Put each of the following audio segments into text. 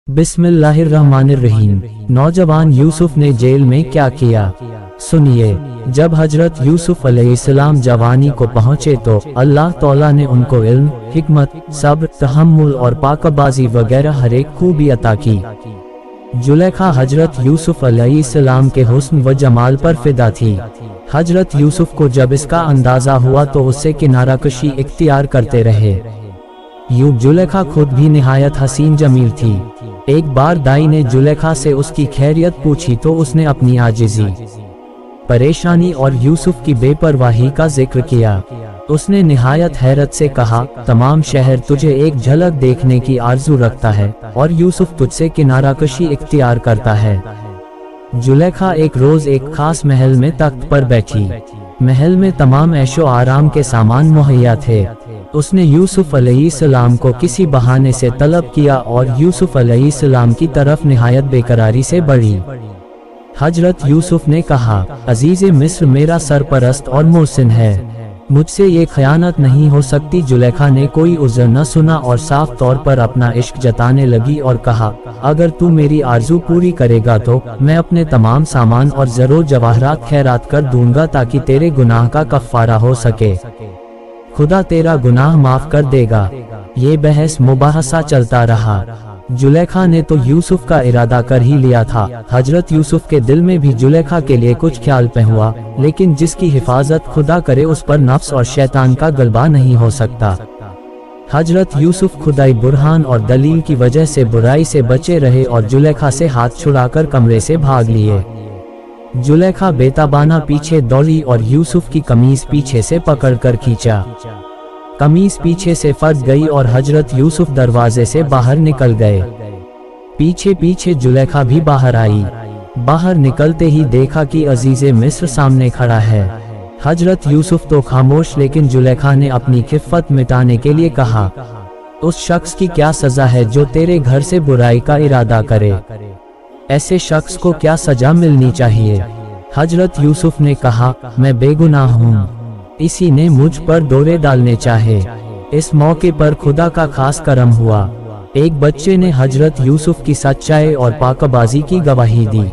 बिस्मिल्लाहिर्रहमानिर्रहीम। नौजवान यूसुफ ने जेल में क्या किया, सुनिए। जब हजरत यूसुफ अलैहिस्सलाम जवानी को पहुँचे तो अल्लाह तौला ने उनको इल्म, हिकमत, सब्र, तहम्मुल और पाकबाजी वगैरह हर एक खूबी अता की। जुलेखा हजरत यूसुफ अलैहिस्सलाम के हुस्न व जमाल पर फिदा थी। हजरत यूसुफ को जब इसका अंदाजा हुआ तो उससे किनाराकशी इख्तियार करते रहे। यूं जुलेखा खुद भी निहायत हसीन जमील थी। एक बार दाई ने जुलेखा से उसकी खैरियत पूछी तो उसने अपनी आजिज़ी, परेशानी और यूसुफ की बेपरवाही का जिक्र किया। उसने निहायत हैरत से कहा, तमाम शहर तुझे एक झलक देखने की आरजू रखता है और यूसुफ तुझसे किनाराकशी इख्तियार करता है। जुलेखा एक रोज एक खास महल में तख्त पर बैठी। महल में तमाम ऐशो आराम के सामान मुहैया थे। उसने यूसुफ अलैहिस्सलाम को किसी बहाने से तलब किया और यूसुफ अलैहिस्सलाम की तरफ निहायत बेकरारी से बढ़ी। हजरत यूसुफ ने कहा, अजीज़े मिस्र मेरा सरपरस्त और मोहसिन है, मुझसे ये खयानत नहीं हो सकती। जुलेखा ने कोई उज़्र न सुना और साफ तौर पर अपना इश्क जताने लगी और कहा, अगर तू मेरी आरजू पूरी करेगा तो मैं अपने तमाम सामान और ज़रो जवाहरात खैरात कर दूंगा ताकि तेरे गुनाह का कफ़ारा हो सके। खुदा तेरा गुनाह माफ कर देगा। ये बहस मुबाहसा चलता रहा। जुलेखा ने तो यूसुफ का इरादा कर ही लिया था। हजरत यूसुफ के दिल में भी जुलेखा के लिए कुछ ख्याल पे हुआ, लेकिन जिसकी हिफाजत खुदा करे उस पर नफ्स और शैतान का गलबा नहीं हो सकता। हजरत यूसुफ खुदाई बुरहान और दलील की वजह से बुराई से बचे रहे और जुलेखा से हाथ छुड़ाकर कमरे से भाग लिए। जुलेखा बेताबाना पीछे दौड़ी और यूसुफ की कमीज पीछे से पकड़कर खींचा। कमीज पीछे से फट गई और हजरत यूसुफ दरवाजे से बाहर निकल गए। पीछे पीछे जुलेखा भी बाहर आई। बाहर निकलते ही देखा कि अजीज़े मिस्र सामने खड़ा है। हजरत यूसुफ तो खामोश, लेकिन जुलेखा ने अपनी खिफ़त मिटाने के लिए कहा, उस शख्स की क्या सजा है जो तेरे घर से बुराई का इरादा करे? ऐसे शख्स को क्या सजा मिलनी चाहिए? हजरत यूसुफ ने कहा, मैं बेगुनाह हूँ, इसी ने मुझ पर दौरे डालने चाहे। इस मौके पर खुदा का खास करम हुआ। एक बच्चे ने हजरत यूसुफ की सच्चाई और पाकबाजी की गवाही दी।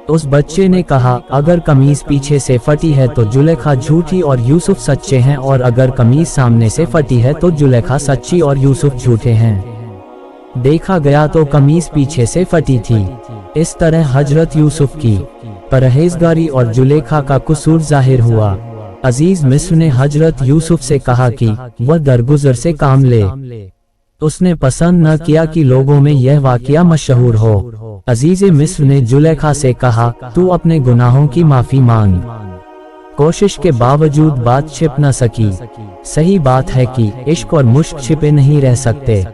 उस बच्चे ने कहा, अगर कमीज पीछे से फटी है तो जुलेखा झूठी और यूसुफ सच्चे हैं, और अगर कमीज सामने से फटी है तो जुलेखा सच्ची और यूसुफ झूठे हैं। देखा गया तो कमीज पीछे से फटी थी। इस तरह हजरत यूसुफ की परहेजगारी और जुलेखा का कसूर जाहिर हुआ। अजीज मिस्र ने हजरत यूसुफ से कहा कि वह दरगुजर से काम ले। उसने पसंद न किया कि लोगों में यह वाकया मशहूर हो। अजीज मिस्र ने जुलेखा से कहा, तू अपने गुनाहों की माफी मांग। कोशिश के बावजूद बात छिप न सकी। सही बात है कि इश्क और मुश्क छिपे नहीं रह सकते।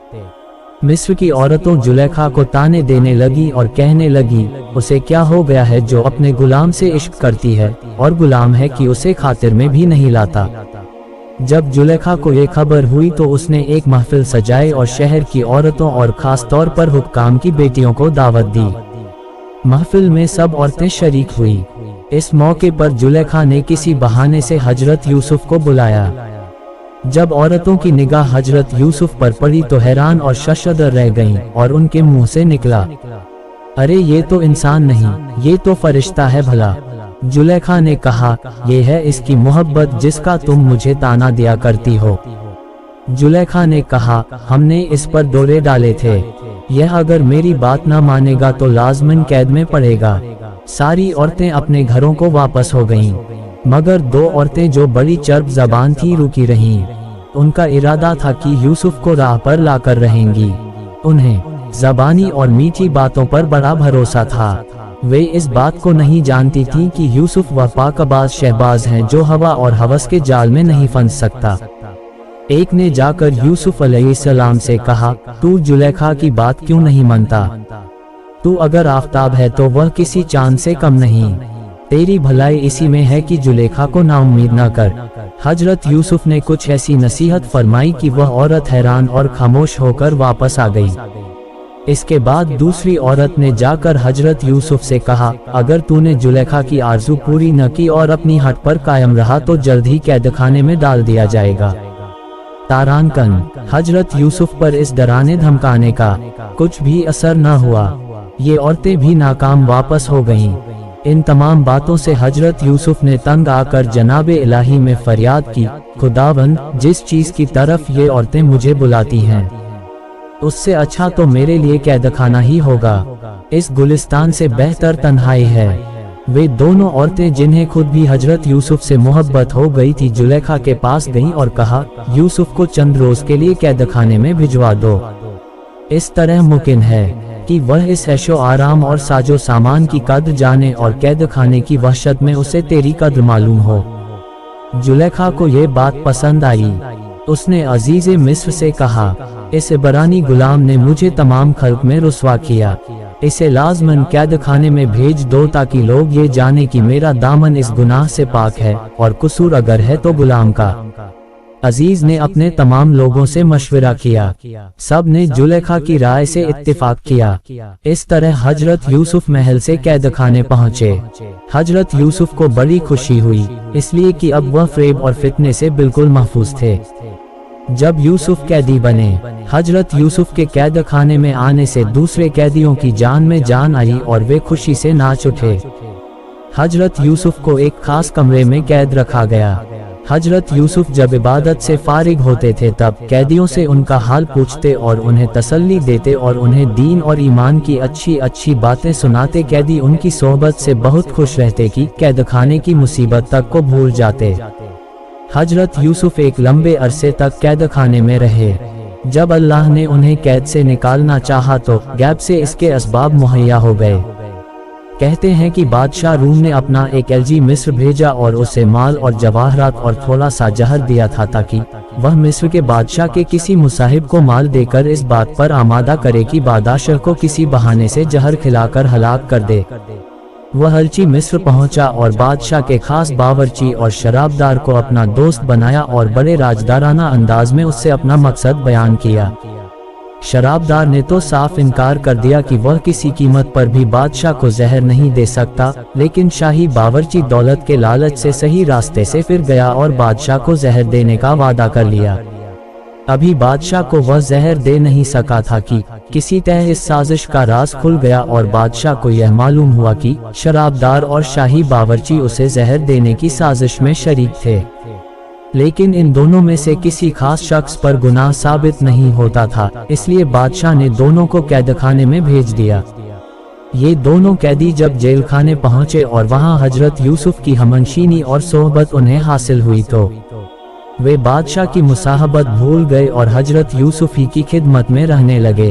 मिस्र की औरतों जुलेखा को ताने देने लगी और कहने लगी, उसे क्या हो गया है जो अपने गुलाम से इश्क करती है और गुलाम है कि उसे खातिर में भी नहीं लाता। जब जुलेखा को ये खबर हुई तो उसने एक महफिल सजाई और शहर की औरतों और खास तौर पर हुक्काम की बेटियों को दावत दी। महफिल में सब औरतें शरीक हुई। इस मौके पर जुलेखा ने किसी बहाने से हजरत यूसुफ को बुलाया। जब औरतों की निगाह हजरत यूसुफ पर पड़ी तो हैरान और शशदर रह गईं और उनके मुंह से निकला, अरे ये तो इंसान नहीं, ये तो फरिश्ता है भला। जुलेखा ने कहा, ये है इसकी मोहब्बत जिसका तुम मुझे ताना दिया करती हो। जुलेखा ने कहा, हमने इस पर दौरे डाले थे, यह अगर मेरी बात ना मानेगा तो लाजमन कैद में पड़ेगा। सारी औरतें अपने घरों को वापस हो गईं, मगर दो औरतें जो बड़ी चर्ब जबान थी रुकी रहीं। उनका इरादा था कि यूसुफ को राह पर लाकर रहेंगी। उन्हें जबानी और मीठी बातों पर बड़ा भरोसा था। वे इस बात को नहीं जानती थीं कि यूसुफ वह पाकबाज शहबाज हैं जो हवा और हवस के जाल में नहीं फंस सकता। एक ने जाकर यूसुफ अलैहिस्सलाम से कहा, तू जुलेखा की बात क्यों नहीं मानता? तू अगर आफताब है तो वह किसी चांद से कम नहीं। तेरी भलाई इसी में है कि जुलेखा को नाउम्मीद न कर। हजरत यूसुफ ने कुछ ऐसी नसीहत फरमाई कि वह औरत हैरान और खामोश होकर वापस आ गई। इसके बाद दूसरी औरत ने जाकर हजरत यूसुफ से कहा, अगर तूने जुलेखा की आरजू पूरी न की और अपनी हट पर कायम रहा तो जल्द ही कैदखाने में डाल दिया जाएगा। तारानकन, हजरत यूसुफ पर इस डराने धमकाने का कुछ भी असर न हुआ। ये औरतें भी नाकाम वापस हो गईं। इन तमाम बातों से हजरत यूसुफ ने तंग आकर जनाबे इलाही में फरियाद की, खुदावंद, जिस चीज की तरफ ये औरतें मुझे बुलाती हैं उससे अच्छा तो मेरे लिए कैदखाना ही होगा। इस गुलिस्तान से बेहतर तन्हाई है। वे दोनों औरतें जिन्हें खुद भी हजरत यूसुफ से मोहब्बत हो गई थी, जुलेखा के पास गईं और कहा, यूसुफ को चंद रोज के लिए कैदखाने में भिजवा दो। इस तरह मुमकिन है कि वह इस ऐशो आराम और साजो सामान की कद्र जाने और कैद खाने की वहशत में उसे तेरी कद्र मालूम हो। जुलेखा को ये बात पसंद आई। उसने अजीज मिस्र से कहा, इस इब्रानी गुलाम ने मुझे तमाम खल्क में रुस्वा किया, इसे लाजमन कैद खाने में भेज दो ताकि लोग ये जाने कि मेरा दामन इस गुनाह से पाक है और कसूर अगर है तो गुलाम का। अजीज ने अपने तमाम लोगों से मशवरा किया। सब ने जुलेखा की राय से इत्तिफाक किया। इस तरह हजरत यूसुफ महल से कैद खाने पहुँचे। हजरत यूसुफ को बड़ी खुशी हुई, इसलिए कि अब वह फेब और फितने से बिल्कुल महफूज थे। जब यूसुफ कैदी बने, हजरत यूसुफ के कैद खाने में आने से दूसरे कैदियों की जान में जान आई और वे खुशी से नाच उठे। हजरत यूसुफ को एक खास कमरे में कैद रखा गया। हजरत यूसुफ जब इबादत से फारिग होते थे तब कैदियों से उनका हाल पूछते और उन्हें तसल्ली देते और उन्हें दीन और ईमान की अच्छी अच्छी बातें सुनाते। कैदी उनकी सोहबत से बहुत खुश रहते कि कैद खाने की मुसीबत तक को भूल जाते। हजरत यूसुफ एक लंबे अरसे तक कैद खाने में रहे। जब अल्लाह ने उन्हें कैद से निकालना चाहा तो गैब से इसके असबाब मुहैया हो गए। कहते हैं कि बादशाह रूम ने अपना एक एलजी मिस्र भेजा और उसे माल और जवाहरात और थोड़ा सा जहर दिया था ताकि वह मिस्र के बादशाह के किसी मुसाहिब को माल देकर इस बात पर आमादा करे कि बादशाह को किसी बहाने से जहर खिलाकर हलाक कर दे। वह अलची मिस्र पहुंचा और बादशाह के खास बावर्ची और शराबदार को अपना दोस्त बनाया और बड़े राजदाराना अंदाज में उससे अपना मकसद बयान किया। शराबदार ने तो साफ इनकार कर दिया कि वह किसी कीमत पर भी बादशाह को जहर नहीं दे सकता, लेकिन शाही बावर्ची दौलत के लालच से सही रास्ते से फिर गया और बादशाह को जहर देने का वादा कर लिया। अभी बादशाह को वह जहर दे नहीं सका था कि किसी तरह इस साजिश का राज खुल गया और बादशाह को यह मालूम हुआ कि शराबदार और शाही बावर्ची उसे जहर देने की साजिश में शरीक थे। लेकिन इन दोनों में से किसी खास शख्स पर गुनाह साबित नहीं होता था, इसलिए बादशाह ने दोनों को कैदखाने में भेज दिया। ये दोनों कैदी जब जेल खाने पहुंचे और वहां हजरत यूसुफ की हमनशीनी और सोहबत उन्हें हासिल हुई तो वे बादशाह की मुसाहबत भूल गए और हजरत यूसुफ ही की खिदमत में रहने लगे।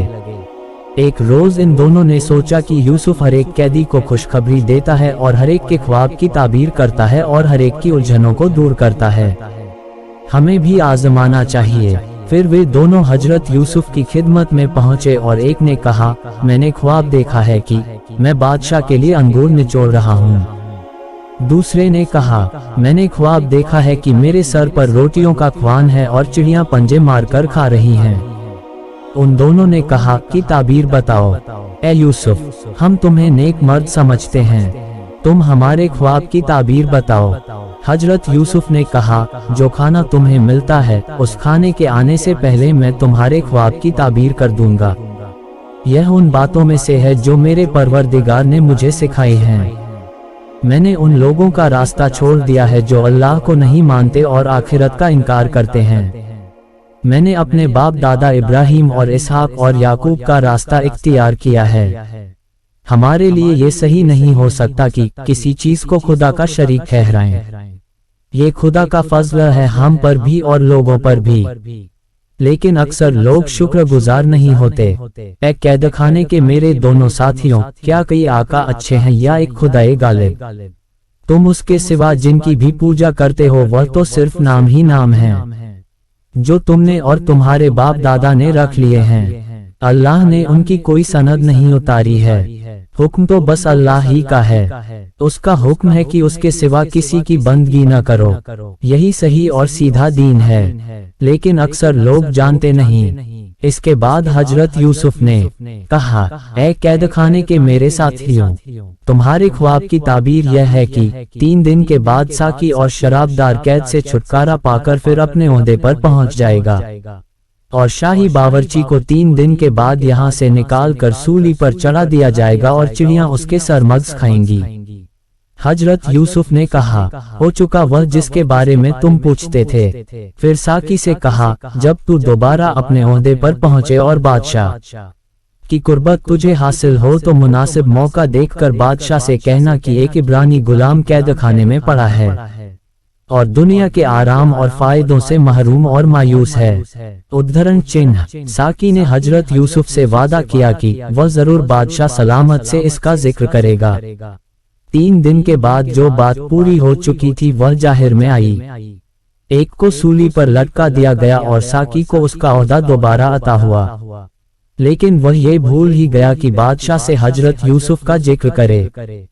एक रोज इन दोनों ने सोचा कि यूसुफ हर एक कैदी को खुशखबरी देता है और हर एक के ख्वाब की ताबीर करता है और हर एक की उलझनों को दूर करता है, हमें भी आजमाना चाहिए। फिर वे दोनों हजरत यूसुफ की खिदमत में पहुंचे और एक ने कहा, मैंने ख्वाब देखा है कि मैं बादशाह के लिए अंगूर निचोड़ रहा हूँ। दूसरे ने कहा, मैंने ख्वाब देखा है कि मेरे सर पर रोटियों का ख्वान है और चिड़ियां पंजे मारकर खा रही हैं। उन दोनों ने कहा कि ताबीर बताओ। ए यूसुफ, हम तुम्हें नेक मर्द समझते हैं, तुम हमारे ख्वाब की ताबीर बताओ। हजरत यूसुफ ने कहा, जो खाना तुम्हें मिलता है उस खाने के आने से पहले मैं तुम्हारे ख्वाब की ताबीर कर दूंगा। यह उन बातों में से है जो मेरे परवरदिगार ने मुझे सिखाई हैं। मैंने उन लोगों का रास्ता छोड़ दिया है जो अल्लाह को नहीं मानते और आखिरत का इनकार करते हैं। मैंने अपने बाप दादा इब्राहिम और इसहाक और याकूब का रास्ता इख्तियार किया है। हमारे लिए ये सही नहीं हो सकता कि किसी चीज को खुदा का शरीक ठहराएं। ये खुदा का फजल है हम पर भी और लोगों पर भी, लेकिन अक्सर लोग शुक्रगुजार नहीं होते। ए कैदखाने के मेरे दोनों साथियों, क्या कई आका अच्छे हैं या एक खुदाए गालिब? तुम उसके सिवा जिनकी भी पूजा करते हो वह तो सिर्फ नाम ही नाम है जो तुमने और तुम्हारे बाप दादा ने रख लिए हैं। अल्लाह ने उनकी कोई सनद नहीं उतारी है। हुक्म तो बस अल्लाह ही का है। उसका हुक्म है कि उसके सिवा किसी की बंदगी न करो। यही सही और सीधा दीन है, लेकिन अक्सर लोग जानते नहीं। इसके बाद हजरत यूसुफ ने कहा, ऐ कैद खाने के मेरे साथियों, तुम्हारे ख्वाब की ताबीर यह है कि 3 दिन के बाद साकी और शराबदार कैद से छुटकारा पाकर फिर अपने ओहदे पर पहुंच जाएगा और शाही बावर्ची को 3 दिन के बाद यहाँ से निकाल कर सूली पर चढ़ा दिया जाएगा और चिड़ियां उसके सरमग्ज खाएंगी। हजरत यूसुफ ने कहा, हो चुका वह जिसके बारे में तुम पूछते थे। फिर साकी से कहा, जब तू दोबारा अपने ओहदे पर पहुंचे और बादशाह की कुर्बत तुझे हासिल हो तो मुनासिब मौका देखकर बादशाह से कहना कि एक इब्रानी गुलाम कैद खाने में पड़ा है और दुनिया के आराम और फायदों से महरूम और मायूस है। उद्धरण चिन्ह। साकी ने हजरत यूसुफ से वादा किया कि वह जरूर बादशाह सलामत से इसका जिक्र करेगा। 3 दिन के बाद जो बात पूरी हो चुकी थी वह जाहिर में आई। एक को सूली पर लटका दिया गया और साकी को उसका ओहदा दोबारा अता हुआ, लेकिन वह ये भूल ही गया कि बादशाह से हजरत यूसुफ का जिक्र करे।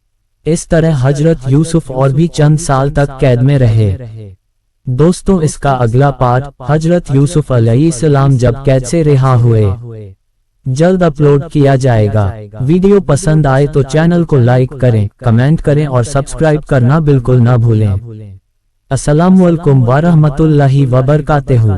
इस तरह हजरत यूसुफ और भी चंद साल तक कैद में रहे। दोस्तों, इसका अगला पार्ट हजरत यूसुफ अलैहिस्सलाम जब कैद से रिहा हुए जल्द अपलोड किया जाएगा। वीडियो पसंद आए तो चैनल को लाइक करें, कमेंट करें और सब्सक्राइब करना बिल्कुल ना भूलें। अस्सलामुअलैकुम वरहमतुल्लाहि वबरकातुहू।